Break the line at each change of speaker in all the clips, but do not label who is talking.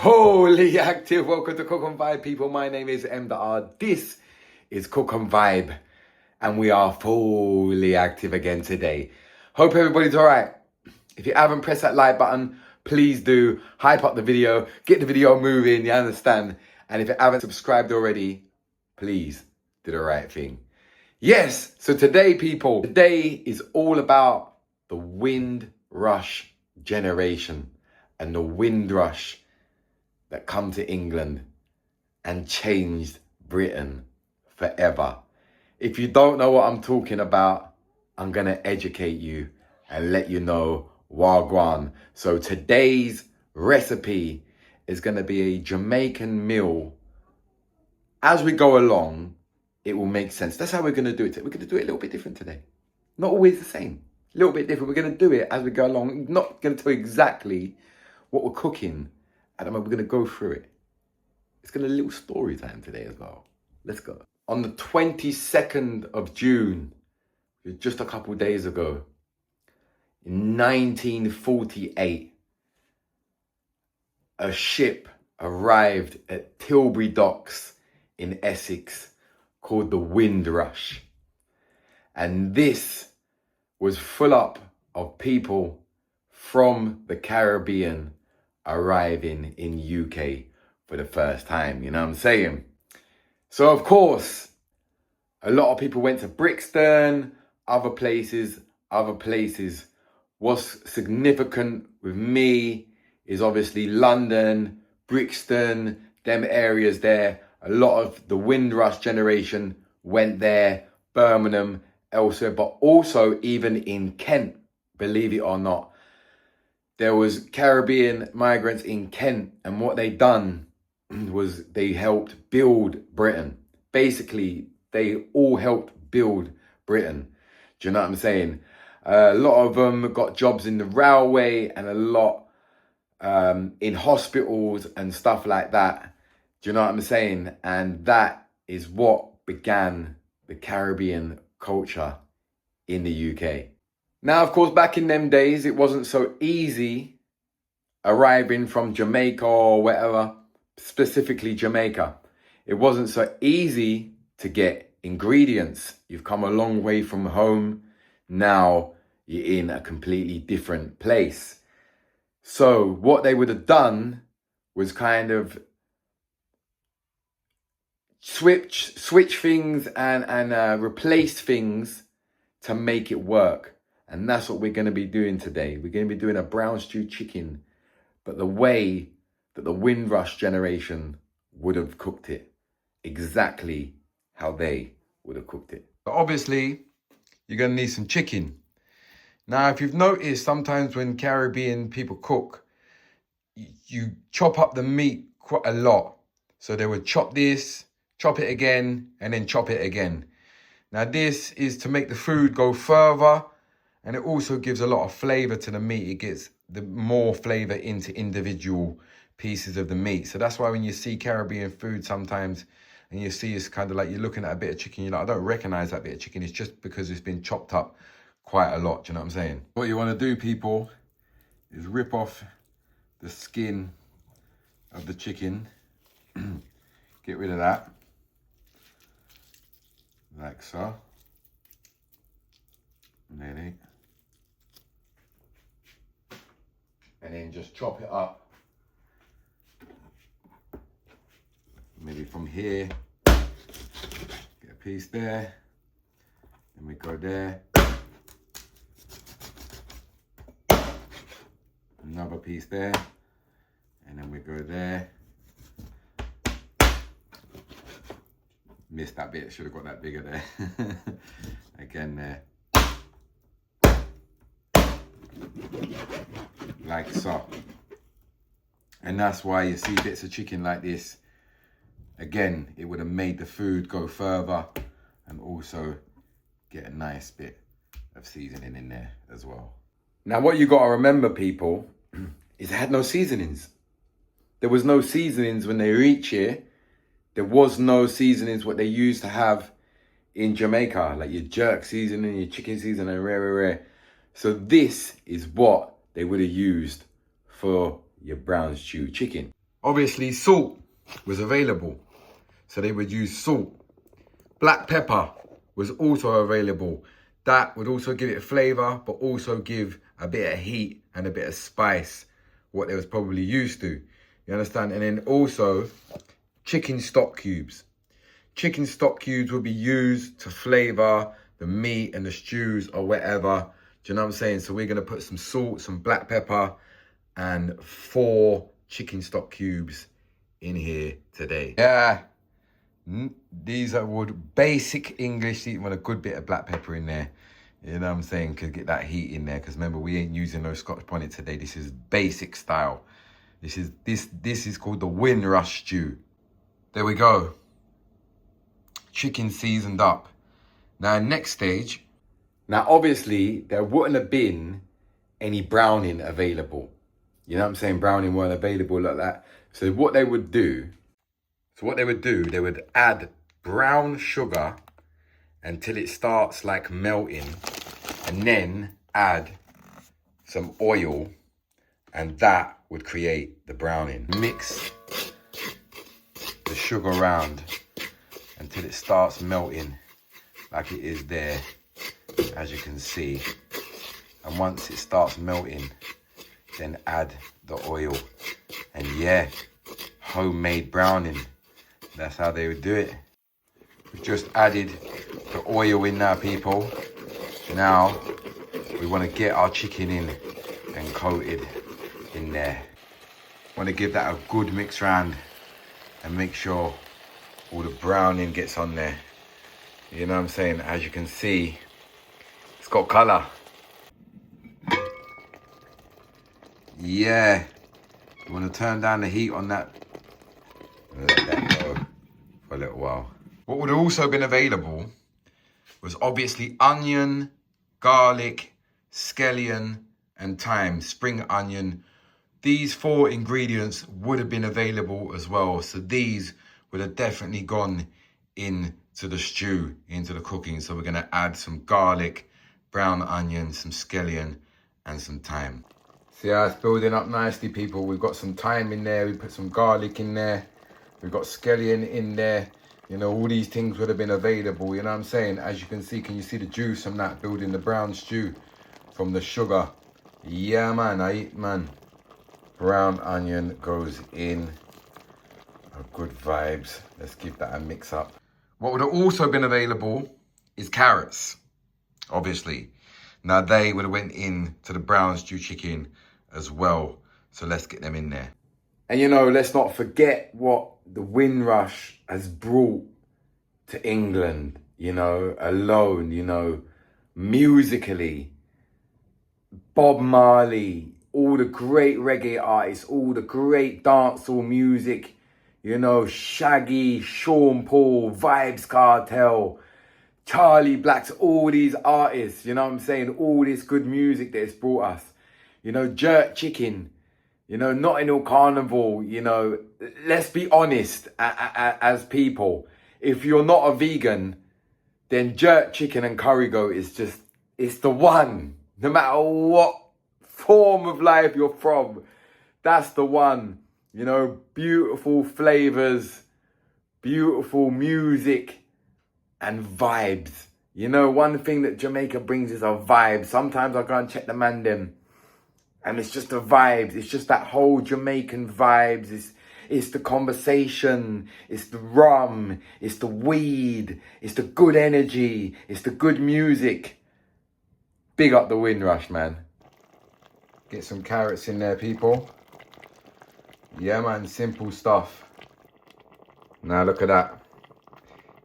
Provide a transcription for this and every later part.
Holy active, welcome to Cook and Vibe, people. My name is M.R. This is Cook and Vibe, and we are fully active again today. Hope everybody's all right. If you haven't pressed that like button, please do. Hype up the video, get the video moving, you understand? And if you haven't subscribed already, please do the right thing. Yes, so today, people, today is all about the Windrush generation and the Windrush that come to England and changed Britain forever. If you don't know what I'm talking about, I'm going to educate you and let you know wagwan. So today's recipe is going to be a Jamaican meal. As we go along, it will make sense. That's how we're going to do it. We're going to do it a little bit different today. Not always the same. A little bit different. We're going to do it as we go along. Not going to tell you exactly what we're cooking. And we're going to go through it. It's going to be a little story time today as well. Let's go. On the 22nd of June, just a couple of days ago, in 1948, a ship arrived at Tilbury Docks in Essex called the Windrush. And this was full up of people from the Caribbean arriving in UK for the first time, you know what I'm saying? So of course, a lot of people went to Brixton, other places. What's significant with me is obviously London, Brixton, them areas there. A lot of the Windrush generation went there, Birmingham, elsewhere, but also even in Kent, believe it or not. There was Caribbean migrants in Kent, and what they done was they helped build Britain. Basically, they all helped build Britain. Do you know what I'm saying? A lot of them got jobs in the railway and a lot in hospitals and stuff like that. Do you know what I'm saying? And that is what began the Caribbean culture in the UK. Now, of course, back in them days, it wasn't so easy arriving from Jamaica or whatever, specifically Jamaica. It wasn't so easy to get ingredients. You've come a long way from home. Now you're in a completely different place. So what they would have done was kind of switch things and replace things to make it work. And that's what we're going to be doing today. We're going to be doing a brown stew chicken, but the way that the Windrush generation would have cooked it, exactly how they would have cooked it. But obviously, you're going to need some chicken. Now, if you've noticed, sometimes when Caribbean people cook, you chop up the meat quite a lot. So they would chop this, chop it again, and then chop it again. Now, this is to make the food go further, and it also gives a lot of flavor to the meat. It gets the more flavor into individual pieces of the meat. So that's why when you see Caribbean food sometimes, and you see it's kind of like you're looking at a bit of chicken, you're like, I don't recognize that bit of chicken. It's just because it's been chopped up quite a lot. Do you know what I'm saying? What you want to do, people, is rip off the skin of the chicken. Get rid of that. Like so. Nearly. And then just chop it up. Maybe from here. Get a piece there. Then we go there. Another piece there. And then we go there. Missed that bit, should have got that bigger there. Again there. Like so. And that's why you see bits of chicken like this. Again, it would have made the food go further and also get a nice bit of seasoning in there as well. Now, what you got to remember, people, is it had no seasonings. There was no seasonings when they reach here. There was no seasonings what they used to have in Jamaica, like your jerk seasoning, your chicken seasoning, rare. So this is what they would have used for your brown stew chicken. Obviously, salt was available, so they would use salt. Black pepper was also available. That would also give it flavor, but also give a bit of heat and a bit of spice, what they was probably used to. You understand? And then also chicken stock cubes. Chicken stock cubes will be used to flavor the meat and the stews or whatever. Do you know what I'm saying? So we're going to put some salt, some black pepper, and 4 chicken stock cubes in here today. Yeah, these are basic English. You want a good bit of black pepper in there. You know what I'm saying? Could get that heat in there. Because remember, we ain't using no Scotch bonnet today. This is basic style. This is called the Windrush stew. There we go. Chicken seasoned up. Now, next stage. Now, obviously, there wouldn't have been any browning available. You know what I'm saying? Browning weren't available like that. So what they would do, they would add brown sugar until it starts like melting, and then add some oil, and that would create the browning. Mix the sugar around until it starts melting like it is there, as you can see. And once it starts melting, then add the oil. And yeah, homemade browning. That's how they would do it. We've just added the oil in now, people. Now we want to get our chicken in and coated in there. Want to give that a good mix round and make sure all the browning gets on there. You know what I'm saying? As you can see, it's got colour. Yeah, you want to turn down the heat on that. Let that go for a little while. What would have also been available was obviously onion, garlic, scallion, and thyme, spring onion. These 4 ingredients would have been available as well. So these would have definitely gone into the stew, into the cooking. So we're going to add some garlic, brown onion, some scallion, and some thyme. See how it's building up nicely, people. We've got some thyme in there. We put some garlic in there. We've got scallion in there. You know, all these things would have been available. You know what I'm saying? As you can see, can you see the juice from that building the brown stew from the sugar? Yeah, man. Brown onion goes in. Good vibes. Let's give that a mix up. What would have also been available is carrots, obviously. Now they would have went in to the brown stew chicken as well. So let's get them in there. And you know, let's not forget what the Windrush has brought to England, you know, alone, you know, musically. Bob Marley, all the great reggae artists, all the great dancehall music, you know, Shaggy, Sean Paul, Vibes Cartel, Charlie Blacks, all these artists, you know what I'm saying? All this good music that it's brought us. You know, jerk chicken, you know, Notting Hill Carnival, you know, let's be honest as people. If you're not a vegan, then jerk chicken and curry goat is just, it's the one. No matter what form of life you're from, that's the one. You know, beautiful flavors, beautiful music, and vibes. You know, one thing that Jamaica brings is a vibe. Sometimes I go and check the man them, and it's just the vibes. It's just that whole Jamaican vibes. It's the conversation. It's the rum. It's the weed. It's the good energy. It's the good music. Big up the Windrush, man. Get some carrots in there, people. Yeah, man, simple stuff. Now look at that.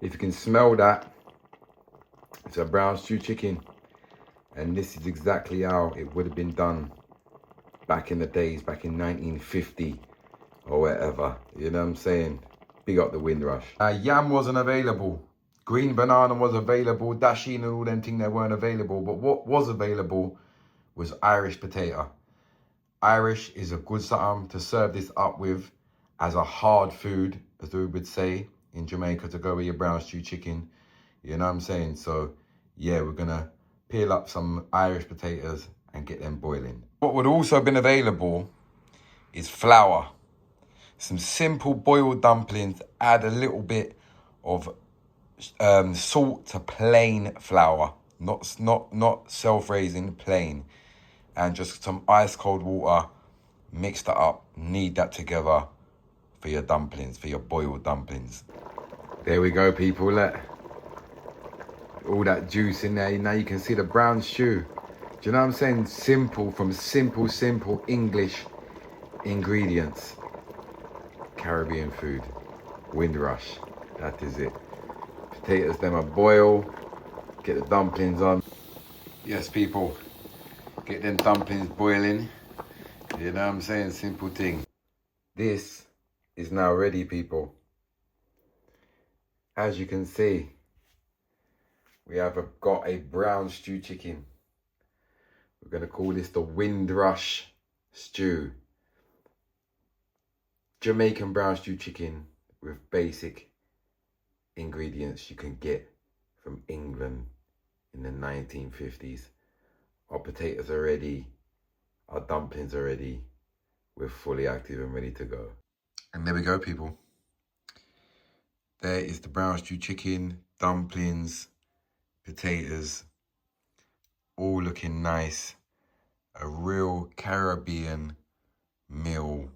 If you can smell that, it's a brown stew chicken. And this is exactly how it would have been done back in the days, back in 1950 or whatever. You know what I'm saying? Big up the Windrush. Yam wasn't available. Green banana was available. Dasheen and all them things that weren't available. But what was available was Irish potato. Irish is a good something to serve this up with as a hard food, as we would say in Jamaica, to go with your brown stew chicken. You know what I'm saying? So yeah, we're gonna peel up some Irish potatoes and get them boiling. What would also have been available is flour. some simple boiled dumplings. Add a little bit of salt to plain flour, not self-raising, plain, and just some ice cold water. Mix that up. Knead that together for your dumplings, for your boiled dumplings. There we go, people. Look, all that juice in there. Now you can see the brown stew. Do you know what I'm saying? Simple, from simple English ingredients. Caribbean food. Windrush. That is it. Potatoes, them are boil. Get the dumplings on. Yes, people. Get them dumplings boiling. You know what I'm saying? Simple thing. This is now ready, people. As you can see, we have got a brown stew chicken. We're going to call this the Windrush stew. Jamaican brown stew chicken with basic ingredients you can get from England in the 1950s. Our potatoes are ready. Our dumplings are ready. We're fully active and ready to go. And there we go, people. There is the brown stew chicken, dumplings, potatoes, all looking nice. A real Caribbean meal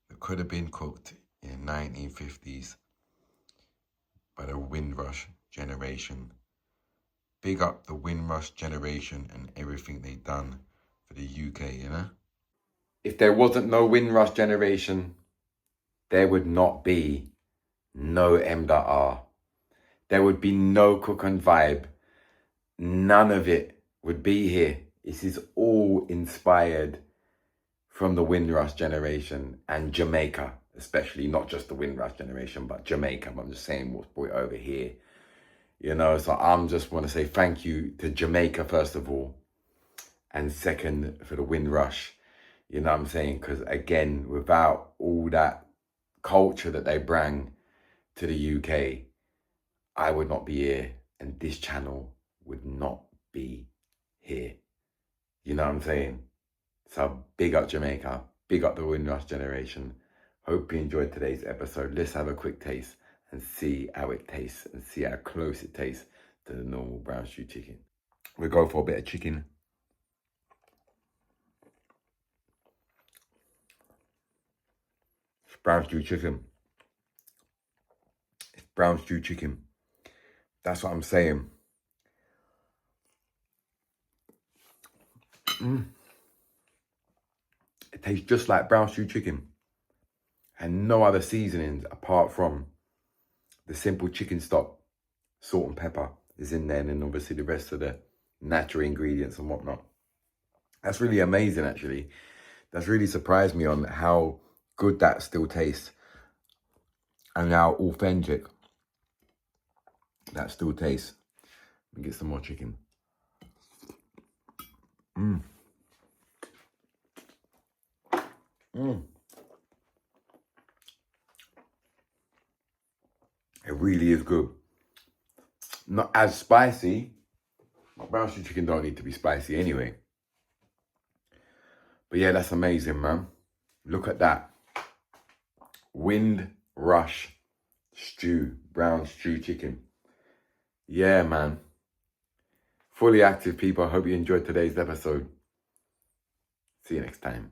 that could have been cooked in the 1950s by the Windrush generation. Big up the Windrush generation and everything they done for the UK, you know? If there wasn't no Windrush generation, there would not be no M.R. There would be no Cook and Vibe. None of it would be here. This is all inspired from the Windrush generation and Jamaica, especially, not just the Windrush generation, but Jamaica. I'm just saying what's brought over here. You know, so I'm just want to say thank you to Jamaica, first of all, and second for the Windrush. You know what I'm saying? Because again, without all that culture that they bring to the UK, I would not be here and this channel would not be here. You know what I'm saying? So big up Jamaica, big up the Windrush generation. Hope you enjoyed today's episode. Let's have a quick taste and see how it tastes and see how close it tastes to the normal brown stew chicken. We go for a bit of chicken. It's brown stew chicken. It's brown stew chicken. That's what I'm saying. It tastes just like brown stew chicken and no other seasonings apart from the simple chicken stock, salt and pepper is in there, and then obviously the rest of the natural ingredients and whatnot. That's really amazing, actually. That's really surprised me on how good that still tastes and how authentic that still tastes. Let me get some more chicken. It really is good. Not as spicy. Brown stew chicken don't need to be spicy anyway. But yeah, that's amazing, man. Look at that. Windrush stew, brown stew chicken. Yeah, man. Fully active, people. I hope you enjoyed today's episode. See you next time.